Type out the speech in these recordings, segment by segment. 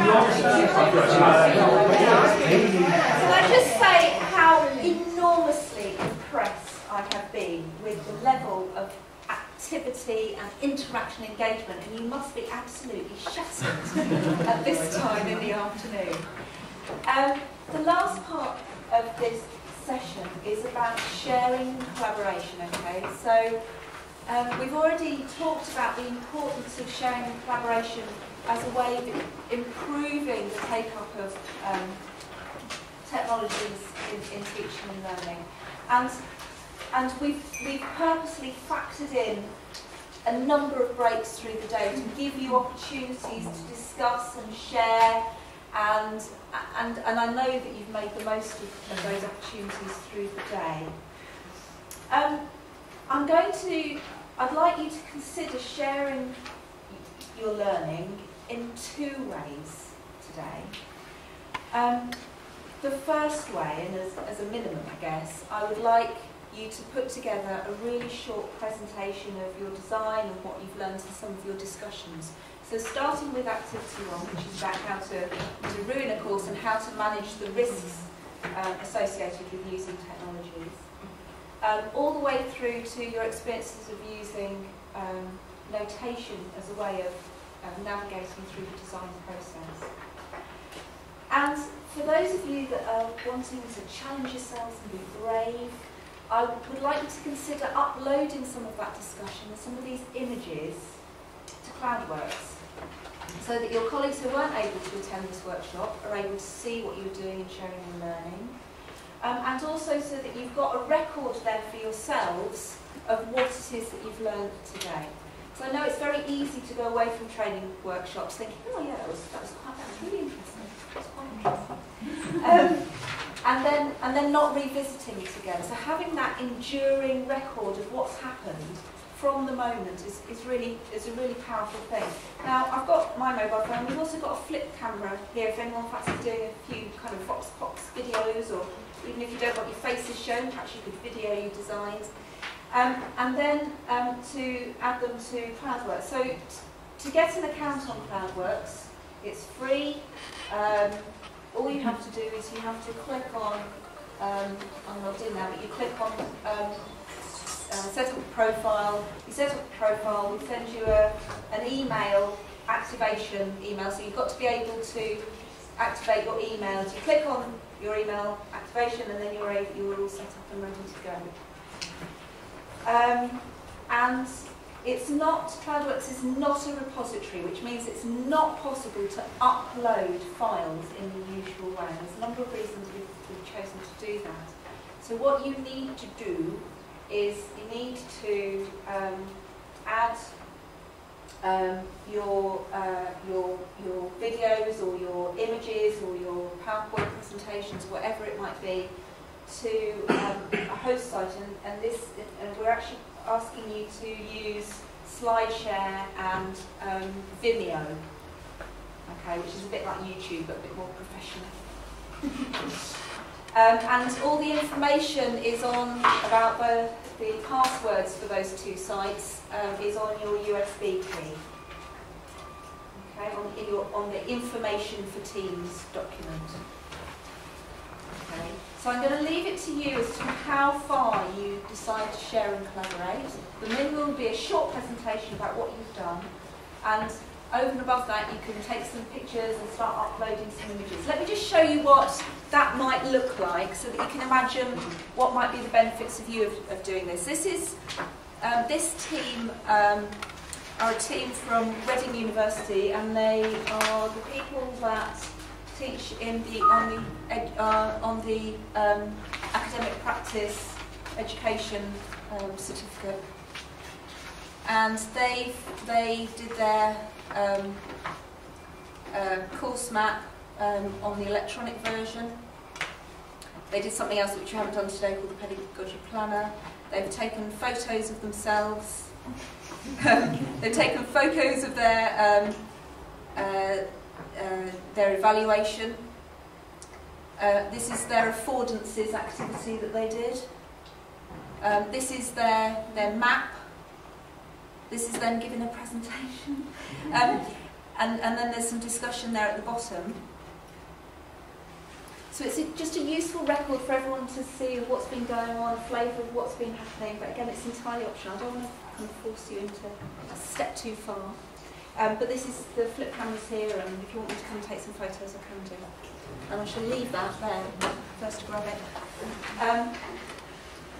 I just say how enormously impressed I have been with the level of activity and interaction engagement, and you must be absolutely shattered at this time in the afternoon. The last part of this session is about sharing and collaboration, okay? So we've already talked about the importance of sharing and collaboration as a way of improving the take-up of technologies in teaching and learning. And we've purposely factored in a number of breaks through the day to give you opportunities to discuss and share, and I know that you've made the most of those opportunities through the day. I'd like you to consider sharing your learning in two ways today. The first way, and as a minimum I guess, I would like you to put together a really short presentation of your design and what you've learned in some of your discussions. So starting with activity 1, which is about how to ruin a course and how to manage the risks associated with using technologies, all the way through to your experiences of using notation as a way of navigating through the design process. And for those of you that are wanting to challenge yourselves and be brave, I would like you to consider uploading some of that discussion and some of these images to Cloudworks, so that your colleagues who weren't able to attend this workshop are able to see what you were doing and sharing and learning, and also so that you've got a record there for yourselves of what it is that you've learned today. So I know it's very easy to go away from training workshops thinking, oh yeah, that was really interesting. That was quite interesting. And then not revisiting it again. So having that enduring record of what's happened from the moment is a really powerful thing. Now I've got my mobile phone. We've also got a flip camera here if anyone fancies doing a few kind of Vox Pops videos, or even if you don't want your faces shown, perhaps you could video your designs. And then to add them to Cloudworks. So to get an account on Cloudworks, it's free. All you have to do is you have to click on, I'm not doing that, but you click on set up a profile. You set up a profile, we send you an email, activation email, so you've got to be able to activate your emails. You click on your email activation and then you're all set up and ready to go. And it's not, Cloudworks is not a repository, which means it's not possible to upload files in the usual way. There's a number of reasons we've chosen to do that. So what you need to do is you need to add your videos or your images or your PowerPoint presentations, whatever it might be, to a host site, and we're actually asking you to use SlideShare and Vimeo, okay, which is a bit like YouTube but a bit more professional. And all the information is on about the passwords for those two sites is on your USB key, okay, on the Information for Teams document. Okay. So I'm going to leave it to you as to how far you decide to share and collaborate. The minimum will be a short presentation about what you've done, and over and above that you can take some pictures and start uploading some images. Let me just show you what that might look like so that you can imagine what might be the benefits of you of doing this. This is this team are a team from Reading University, and they are the people that teach on the academic practice education certificate, and they did their course map on the electronic version. They did something else which we haven't done today called the Pedagogy Planner. They've taken photos of themselves. They've taken photos of their evaluation. This is their affordances activity that they did. This is their map. This is them giving a presentation. and then there's some discussion there at the bottom. So it's just a useful record for everyone to see what's been going on, a flavour of what's been happening, but again, it's entirely optional. I don't want to kind of force you into a step too far. But this is the flip cameras here, and if you want me to come and take some photos, I can do. And I shall leave that there, first to grab it.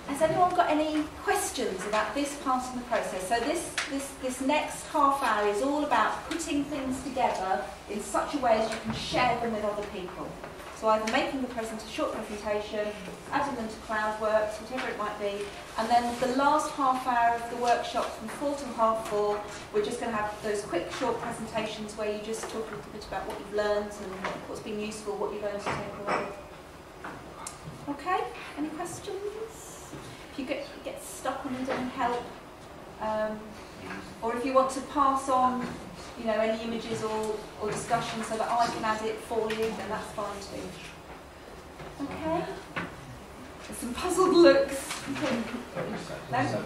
Has anyone got any questions about this part of the process? So this next half hour is all about putting things together in such a way as you can share them with other people. So either making the short presentation, adding them to CloudWorks, whatever it might be, and then the last half hour of the workshop from 4 till 4:30, we're just going to have those quick short presentations where you just talk a little bit about what you've learned and what's been useful, what you're going to take away. Okay, any questions? If you get stuck or need any help, or if you want to pass on any images or discussion so that I can add it for you, then that's fine too. Okay? There's some puzzled looks. No?